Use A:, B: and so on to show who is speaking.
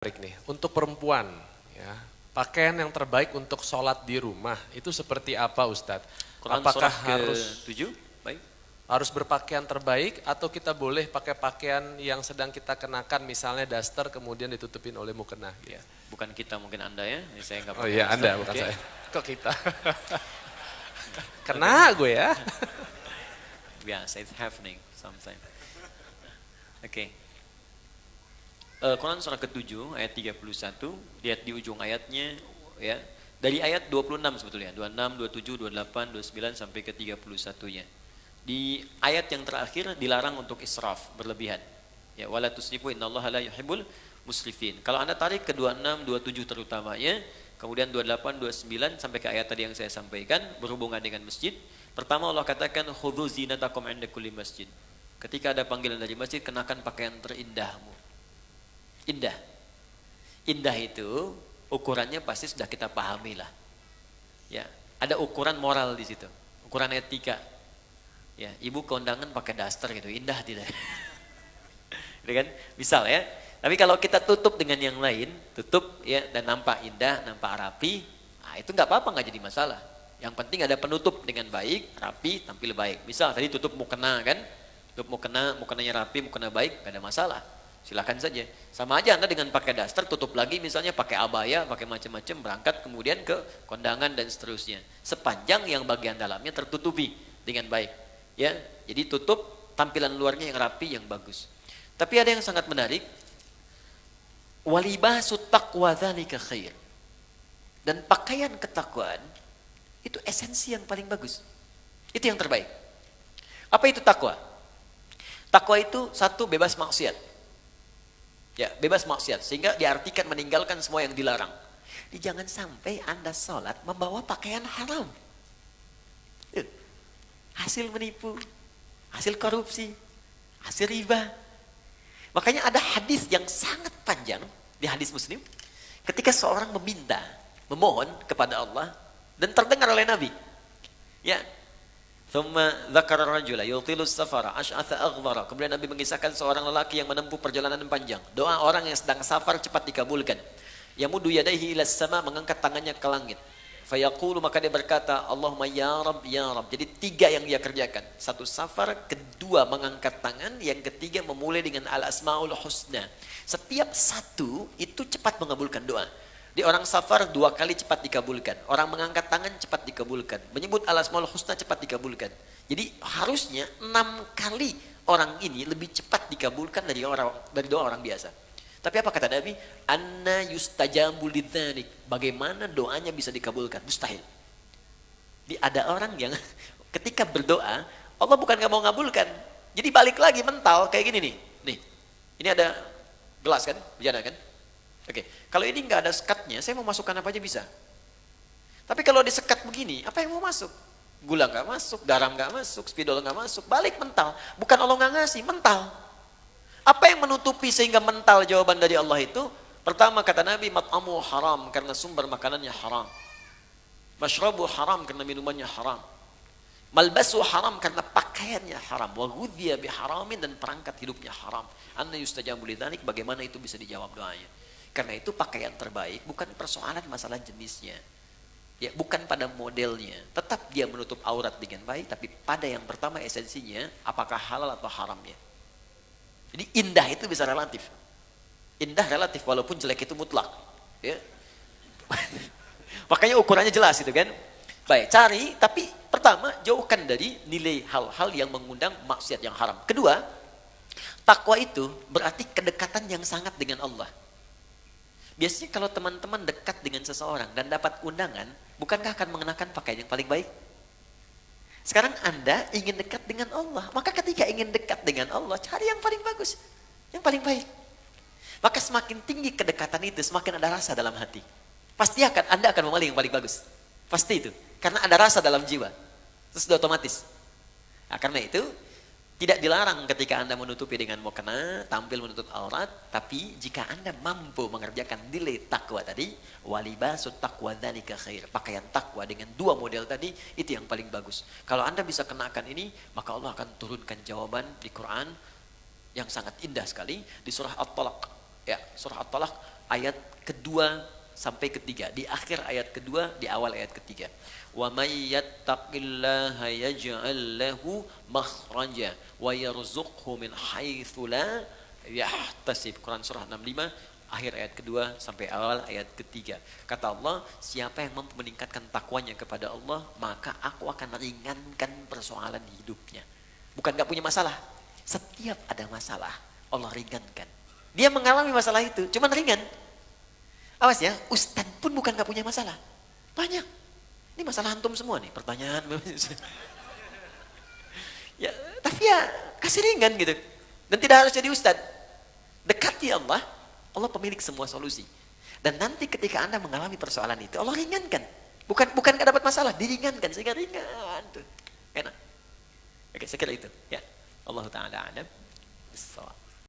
A: Baik nih, untuk perempuan, ya, pakaian yang terbaik untuk sholat di rumah itu seperti apa, Ustadz?
B: Quran
A: Apakah
B: surah
A: harus
B: ke-7. Baik.
A: berpakaian terbaik atau kita boleh pakai pakaian yang sedang kita kenakan, misalnya daster kemudian ditutupin oleh mukena?
B: Ya, bukan kita, mungkin Anda ya. Ini saya nggak
A: Oh
B: pakai
A: iya,
B: daster.
A: Anda bukan
B: Oke.
A: saya. Kok kita? Kena gue ya.
B: Biasa, it's happening sometimes. Oke. Quran surah ke-7 ayat 31, lihat di ujung ayatnya ya. Dari ayat 26 sebetulnya, 26, 27, 28, 29 sampai ke 31-nya. Di ayat yang terakhir dilarang untuk israf, berlebihan. Ya, wala tusrifu innallaha la yuhibbul musrifin. Kalau Anda tarik ke 26, 27 terutamanya, kemudian 28, 29 sampai ke ayat tadi yang saya sampaikan berhubungan dengan masjid. Pertama Allah katakan khudzu zinatakum 'inda kulli masjid. Ketika ada panggilan dari masjid, kenakan pakaian terindahmu. Indah. Indah itu ukurannya pasti sudah kita pahami lah. Ya, ada ukuran moral di situ, ukuran etika. Ya, ibu kondangan pakai daster gitu, indah tidak? Gitu kan? Misal ya. Tapi kalau kita tutup dengan yang lain, tutup ya dan nampak indah, nampak rapi, nah itu nggak apa-apa, nggak jadi masalah. Yang penting ada penutup dengan baik, rapi, tampil baik. Misal tadi tutup mukena kan, tutup mukena, mukenanya rapi, mukena baik, nggak ada masalah. Silakan saja. Sama aja Anda dengan pakai daster, tutup lagi misalnya pakai abaya, pakai macam-macam, berangkat kemudian ke kondangan dan seterusnya. Sepanjang yang bagian dalamnya tertutupi dengan baik. Ya, jadi tutup tampilan luarnya yang rapi, yang bagus. Tapi ada yang sangat menarik. Walibasu taqwa dzalika khair. Dan pakaian ketakwaan itu esensi yang paling bagus. Itu yang terbaik. Apa itu takwa? Takwa itu satu, bebas maksiat. Ya, bebas maksiat, sehingga diartikan meninggalkan semua yang dilarang. Jangan sampai Anda sholat membawa pakaian haram. Hasil menipu, hasil korupsi, hasil riba. Makanya ada hadis yang sangat panjang di hadis Muslim, ketika seorang meminta, memohon kepada Allah dan terdengar oleh Nabi. Ya, thumma dzakara rajula yutilu safara ash'atha aghbara. Kemudian Nabi mengisahkan seorang lelaki yang menempuh perjalanan panjang. Doa orang yang sedang safar cepat dikabulkan. Yamudu yadayhi ila sama, mengangkat tangannya ke langit. Fayaqulu, maka dia berkata, Allahumma ya Rabb ya Rabb. Jadi tiga yang dia kerjakan. Satu safar, kedua mengangkat tangan, yang ketiga memulai dengan al-asmaul husna. Setiap satu itu cepat mengabulkan doa. Di orang safar 2 kali cepat dikabulkan. Orang mengangkat tangan cepat dikabulkan. Menyebut al-asmaul husna cepat dikabulkan. Jadi harusnya 6 kali orang ini lebih cepat dikabulkan dari doa orang biasa. Tapi apa kata Nabi? Anna yustajabu lidzalik. Bagaimana doanya bisa dikabulkan? Mustahil. Jadi ada orang yang ketika berdoa, Allah bukan gak mau ngabulkan. Jadi balik lagi mental kayak gini nih. Nih, ini ada gelas kan? Bejana kan? Oke, kalau ini nggak ada sekatnya, saya mau masukkan apa aja bisa. Tapi kalau disekat begini, apa yang mau masuk? Gula nggak masuk, garam nggak masuk, spidol nggak masuk, balik mental. Bukan Allah nggak ngasih, mental. Apa yang menutupi sehingga mental jawaban dari Allah itu? Pertama kata Nabi, mat'amu haram, karena sumber makanannya haram. Mashrabu haram, karena minumannya haram. Malbasu haram, karena pakaiannya haram. Wa ghudhiya biharamin, dan perangkat hidupnya haram. Anna yustajabu lidzalik, bagaimana itu bisa dijawab doanya? Karena itu pakaian terbaik bukan persoalan masalah jenisnya. Ya, bukan pada modelnya. Tetap dia menutup aurat dengan baik, tapi pada yang pertama esensinya, apakah halal atau haramnya. Jadi indah itu bisa relatif. Indah relatif, walaupun jelek itu mutlak. Ya. Makanya ukurannya jelas itu kan. Baik, cari, tapi pertama jauhkan dari nilai hal-hal yang mengundang maksiat yang haram. Kedua, takwa itu berarti kedekatan yang sangat dengan Allah. Biasanya kalau teman-teman dekat dengan seseorang dan dapat undangan, bukankah akan mengenakan pakaian yang paling baik? Sekarang Anda ingin dekat dengan Allah, maka ketika ingin dekat dengan Allah, cari yang paling bagus, yang paling baik. Maka semakin tinggi kedekatan itu, semakin ada rasa dalam hati. Pasti Anda akan memilih yang paling bagus. Pasti itu, karena ada rasa dalam jiwa. Terus sudah otomatis. Nah, karena itu, tidak dilarang ketika Anda menutupi dengan mukena, tampil menutup aurat, tapi jika Anda mampu mengerjakan nilai takwa tadi, walibasut taqwa dzalika khair. Pakaian takwa dengan 2 model tadi, itu yang paling bagus. Kalau Anda bisa kenakan ini, maka Allah akan turunkan jawaban di Quran yang sangat indah sekali di surah At-Talaq. Ya, surah At-Talaq ayat kedua sampai ketiga. Di akhir ayat kedua, di awal ayat ketiga. Wa may yattaqillaha yaj'al lahu makhraja wa yarzuqhu min haitsu la yahtasib. Quran surah 65 akhir ayat kedua sampai awal ayat ketiga. Kata Allah, siapa yang mampu meningkatkan takwanya kepada Allah, maka aku akan ringankan persoalan hidupnya. Bukan gak punya masalah. Setiap ada masalah, Allah ringankan. Dia mengalami masalah itu, cuman ringan. Awas ya, ustadz pun bukan gak punya masalah. Banyak. Ini masalah antum semua nih, pertanyaan. Ya, tapi ya kasih ringan gitu. Dan tidak harus jadi ustadz. Dekati Allah, Allah pemilik semua solusi. Dan nanti ketika Anda mengalami persoalan itu, Allah ringankan. Bukan gak dapat masalah, diringankan sehingga ringan tuh. Enak. Oke, saya kira itu. Ya. Allah Ta'ala a'lam bissawab.